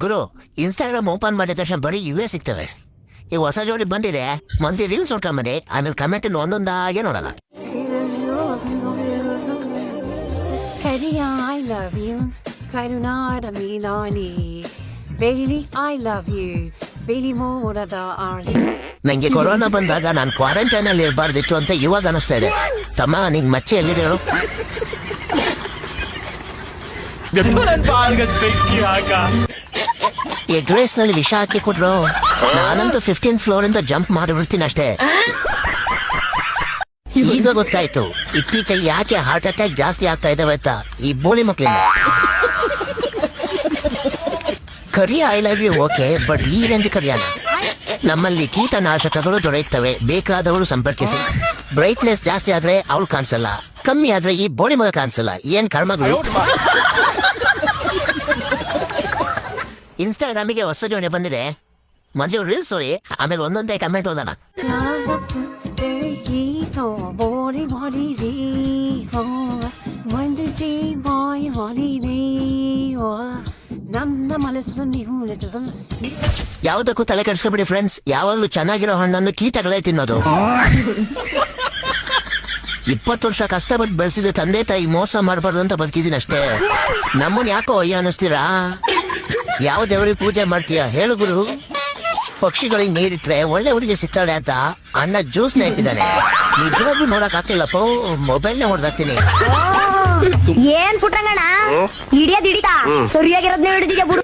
ಗುರು Instagram open ಮಾಡಿದ ತಕ್ಷಣ ಬರೀ ಇವೇ ಸಿಗ್ತವೆ. ಈ ಹೊಸ ಜೋಡಿ ಬಂದಿದೆ, ಮೊದಲು ರೀಲ್ಸ್ ನೋಡ್ಕೊಂಬನ್ನಿ, ಆಮೇಲೆ ಕಮೆಂಟ್ ಒಂದೊಂದಾಗೆ ನೋಡಲ್ಲ. I love you. Karunada Milani. Bailey, I love you. Bailey Morada Arlie. ನಂಗೆ ಕೊರೋನಾ ಬಂದಾಗ ನಾನು ಕ್ವಾರಂಟೈನ್ ಅಲ್ಲಿ ಇರಬಾರ್ದಿತ್ತು ಅಂತ ಇವಾಗ ಅನಿಸ್ತಾ ಇದೆ. ತಮ್ಮ ನಿಂಗೆ ಮಚ್ಚೆ ಎಲ್ಲಿದೆ ಹೇಳು? ಎಗ್ ರೈಸ್ ನಲ್ಲಿ ವಿಷ ಹಾಕಿ ಕೊಟ್ರು, ನಾನಂತೂ 15th ಫ್ಲೋರ್ ಇಂದ ಜಂಪ್ ಮಾಡಿಬಿಡ್ತೀನಿ ಅಷ್ಟೇ. ಈಗ ಗೊತ್ತಾಯ್ತು ಇತ್ತೀಚೆಗೆ ಯಾಕೆ ಹಾರ್ಟ್ ಅಟ್ಯಾಕ್ ಜಾಸ್ತಿ ಆಗ್ತಾ ಇದಾವೆ ಅಂತ, ಈ ಬೋಳಿ ಮಕ್ಕಳಿಂದ. Kariya I love you okay, but ಈ ರೇಂಜ್ ಕರಿಯಾನ. ನಮ್ಮಲ್ಲಿ ಕೀಟನಾಶಕಗಳು ದೊರೆಯುತ್ತವೆ, ಬೇಕಾದವರು ಸಂಪರ್ಕಿಸಿ. ಬ್ರೈಟ್ನೆಸ್ ಜಾಸ್ತಿ ಆದ್ರೆ ಅವಳು ಕಾಣಿಸಲ್ಲ, ಕಮ್ಮಿ ಆದ್ರೆ ಈ ಬೋಳಿ ಮಗ ಕಾಣಿಸಲ್ಲ. ಏನ್ ಕರ್ಮಗಳು. ಇನ್ಸ್ಟಾಗ್ರಾಮಿಗೆ ಹೊಸ ಜೋಡಿ ಬಂದಿದೆ, ಮೊದಲು ರೀಲ್ಸ್ ನೋಡಿ, ಆಮೇಲೆ ಒಂದೊಂದೇ ಕಮೆಂಟ್ ಓದೋಣ. ಯಾವುದಕ್ಕೂ ತಲೆ ಕೆಡಿಸ್ಕೊಬಿಡಿ ಫ್ರೆಂಡ್ಸ್, ಯಾವಾಗಲೂ ಚೆನ್ನಾಗಿರೋ ಹಣ್ಣನ್ನು ಕೀಟಗಳೇ ತಿನ್ನೋದು. 20 ವರ್ಷ ಕಷ್ಟಪಟ್ಟು ಬೆಳೆಸಿದ ತಂದೆ ತಾಯಿ ಮೋಸ ಮಾಡಬಾರ್ದು ಅಂತ ಬದುಕಿದ್ದೀನಿ ಅಷ್ಟೇ. ನಮ್ಮನ್ನ ಯಾಕೋ ಅಯ್ಯ ಅನ್ನಿಸ್ತೀರಾ? ಯಾವ ದೇವರಿಗೆ ಪೂಜೆ ಮಾಡ್ತೀಯ ಹೇಳು ಗುರು? ಪಕ್ಷಿಗಳಿಗೆ ನೀರಿಟ್ರೆ ಒಳ್ಳೆ ಹುಡುಗಿ ಸಿಗ್ತಾಳೆ ಅಂತ ಅಣ್ಣ ಜ್ಯೂಸ್ನ ಇಟ್ಟಿದ್ದಾನೆ. ನಿಜವಾಗ್ಲೂ ನೋಡಕ್ ಆಗ್ತಿಲ್ಲಪ್ಪ, ಮೊಬೈಲ್ನ ಹೊಡೆದಾಕ್ತೀನಿ. ಏನ್ ಪುಟ್ಟಂಗಣ ಹಿಡಿಯೋದಿಡಿತಾ ಸರಿಯಾಗಿರೋದ್ನ ಹಿಡಿದಿದ್ಯಾ ಬಿಡು.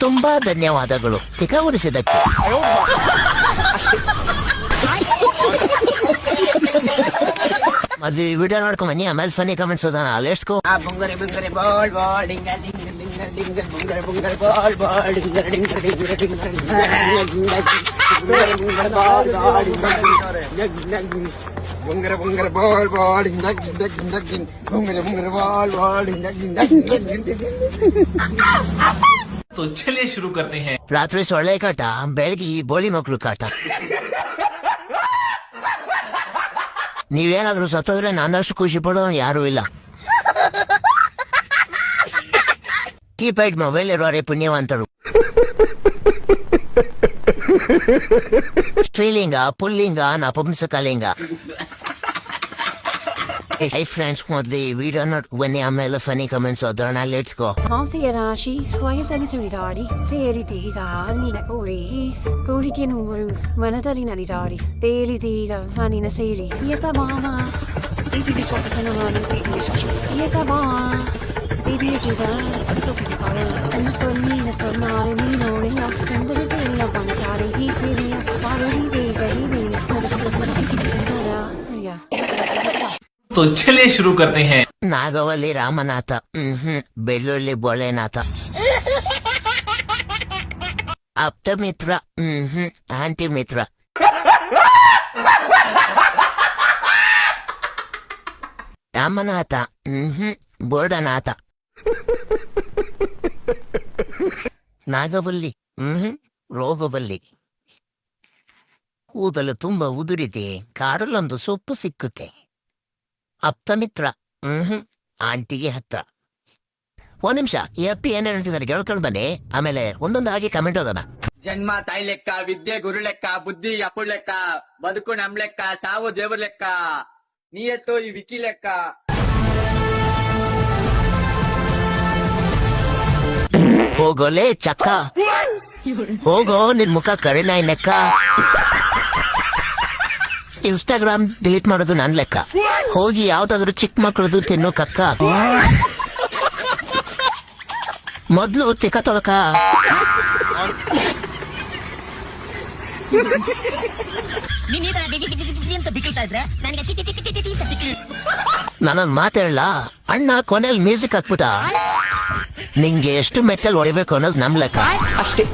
ತುಂಬಾ ಧನ್ಯವಾದಗಳು ತಿಕ್ಕ ಉರಿಸಿದ್ದಕ್ಕೆ. ಅದು ವಿಡಿಯೋ ನೋಡ್ಕೊಂಡ್ ಬನ್ನಿ, ಆಮೇಲೆ ಫನಿ ಕಮೆಂಟ್ಸ್ ಓದೋಣ. Let's go. तो चलिए शुरू करते हैं. ರಾತ್ರಿ ಸೊಳ್ಳೆ ಕಾಟ, ಬೆಳಗ್ಗೆ ಈ ಬೋಳಿ ಮಕ್ಕಳು ಕಾಟ. ನೀವೇನಾದ್ರೂ ಸತ್ತೋದ್ರೆ ನನ್ನಷ್ಟು ಖುಷಿ ಪಡೋ ಯಾರು ಇಲ್ಲ. ಕೀಪ್ಯಾಡ್ ಮೊಬೈಲ್ ಇರೋರೆ ಪುಣ್ಯವಂತರು. ಸ್ತ್ರೀಲಿಂಗ, ಪುಲ್ಲಿಂಗ, ನಪುಂಸಕಲಿಂಗ. ಹೈ ಫ್ರೆಂಡ್ಸ್, ಮೊದಲು ಈ ವಿಡಿಯೋ ನೋಡ್ಬನ್ನಿ, ಆಮೇಲೆ ಫನಿ ಕಮೆಂಟ್ಸ್ ಓದೋಣ. Let's go. Rashi, wayasani solidari, seri tiga, nina kori, kori kinuru, manatari nalidari, teli tiga, anina seri, yeta mama, baby this what sana mani, baby this ashu, yeta mama, baby jida, so baby fara, and na kanare ni no riya, and the thing la pansari, he kiriya, parari baby, na kisi kisi na, yeah. तो चलिए शुरू करते हैं. ನಾಗವಲ್ಲಿ ರಾಮನಾಥ, ಬೆಳ್ಳುಳ್ಳಿ ಬೋಳೆನಾಥ. ಆಪ್ತ ಮಿತ್ರ, aunty ಮಿತ್ರ. ರಾಮನಾಥ, ಬೋರ್ಡನಾಥ. ನಾಗವಲ್ಲಿ, ರೋಗವಲ್ಲಿ. ಕೂದಲು ತುಂಬ ಉದುರಿದೆ, ಕಾಡಲ್ಲೊಂದು ಸೊಪ್ಪು ಸಿಕ್ಕುತ್ತೆ. ಅಪ್ತಮಿತ್ರ, ಆಂಟಿಗೆ ಹತ್ರ. ಒಂದ್ ನಿಮಿಷ, ಈ ಅಪ್ಪಿ ಏನ್ ಹೇಳ್ತಿದ್ದಾರೆ ಕೇಳ್ಕೊಂಡು ಬನ್ನಿ, ಆಮೇಲೆ ಒಂದೊಂದಾಗಿ ಕಮೆಂಟ್ ಓದೋಣ. ಜನ್ಮ ತಾಯಿ ಲೆಕ್ಕ, ವಿದ್ಯೆ ಗುರು ಲೆಕ್ಕ, ಬುದ್ಧಿ ಅಪ್ಪು ಲೆಕ್ಕ, ಬದುಕು ನಮ್ ಲೆಕ್ಕ, ಸಾವು ದೇವ್ರ ಲೆಕ್ಕ, ನೀಯತ್ತು ಈ ವಿಕಿ ಲೆಕ್ಕ. ಹೋಗೋಲೆ ಚಕ್ಕ, ಹೋಗೋ ನಿನ್ ಮುಖ ಕರಿನಾಯಿ ನೆಕ್ಕ. ಇನ್ಸ್ಟಾಗ್ರಾಮ್ ಡಿಲೀಟ್ ಮಾಡೋದು ನನ್ ಲೆಕ್ಕ, ಹೋಗಿ ಯಾವ್ದಾದ್ರು ಚಿಕ್ಕ ಮಕ್ಕಳದು ತಿನ್ನೋ ಕಕ್ಕ. ಮೊದ್ಲು ತಿಕ್ಕ ತೊಳಕ. ನಾನೊಂದ್ ಮಾತಾಡಲ್ಲ, ಅಣ್ಣ ಕೊನೆಯಲ್ಲಿ ಮ್ಯೂಸಿಕ್ ಹಾಕ್ಬಿಟ್ಟ. ನಿಂಗೆ ಎಷ್ಟು ಮೆಟ್ಟಲ್ ಹೊಡಿಬೇಕು ಅನ್ನೋದು ನಮ್ ಲೆಕ್ಕ ಅಷ್ಟೇ.